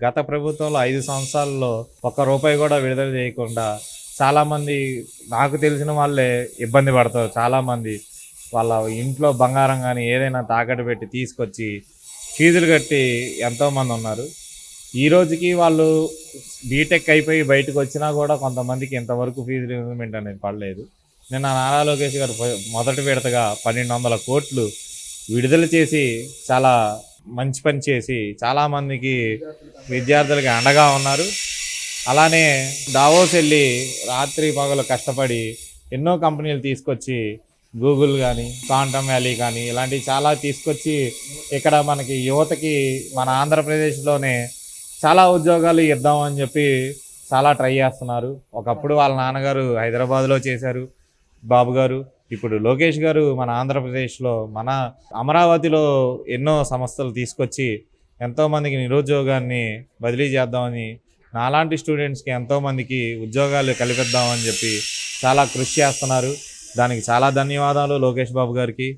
గత ప్రభుత్వంలో 5 సంవత్సరాల్లో ఒక్క రూపాయి కూడా విడుదల చేయకుండా చాలామంది నాకు తెలిసిన వాళ్ళే ఇబ్బంది పడతారు. చాలామంది వాళ్ళ ఇంట్లో బంగారం గానీ ఏదైనా తాకట్టు పెట్టి తీసుకొచ్చి ఫీజులు కట్టి ఎంతోమంది ఉన్నారు. ఈ రోజుకి వాళ్ళు బీటెక్ అయిపోయి బయటకు వచ్చినా కూడా కొంతమందికి ఇంతవరకు ఫీజు రీయింబర్స్‌మెంట్ అనేది పడలేదు. నిన్న నారా లోకేష్ గారు మొదటి విడతగా 1,200 కోట్లు విడుదల చేసి చాలా మంచి పని చేసి చాలామందికి విద్యార్థులకి అండగా ఉన్నారు. అలానే దావోస్ వెళ్ళి రాత్రి పగలు కష్టపడి ఎన్నో కంపెనీలు తీసుకొచ్చి గూగుల్ కానీ క్వాంటమ్ వ్యాలీ కానీ ఇలాంటివి చాలా తీసుకొచ్చి ఇక్కడ మనకి యువతకి మన ఆంధ్రప్రదేశ్లోనే చాలా ఉద్యోగాలు ఇద్దామని చెప్పి చాలా ట్రై చేస్తున్నారు. ఒకప్పుడు వాళ్ళ నాన్నగారు హైదరాబాద్లో చేశారు బాబు గారు. ఇప్పుడు లోకేష్ గారు మన ఆంధ్రప్రదేశ్లో మన అమరావతిలో ఎన్నో సంస్థలు తీసుకొచ్చి ఎంతోమందికి నిరుద్యోగాన్ని బదిలీ చేద్దామని నాలాంటి స్టూడెంట్స్కి ఎంతోమందికి ఉద్యోగాలు కల్పిద్దామని చెప్పి చాలా కృషి చేస్తున్నారు. దానికి చాలా ధన్యవాదాలు లోకేష్ బాబు గారికి.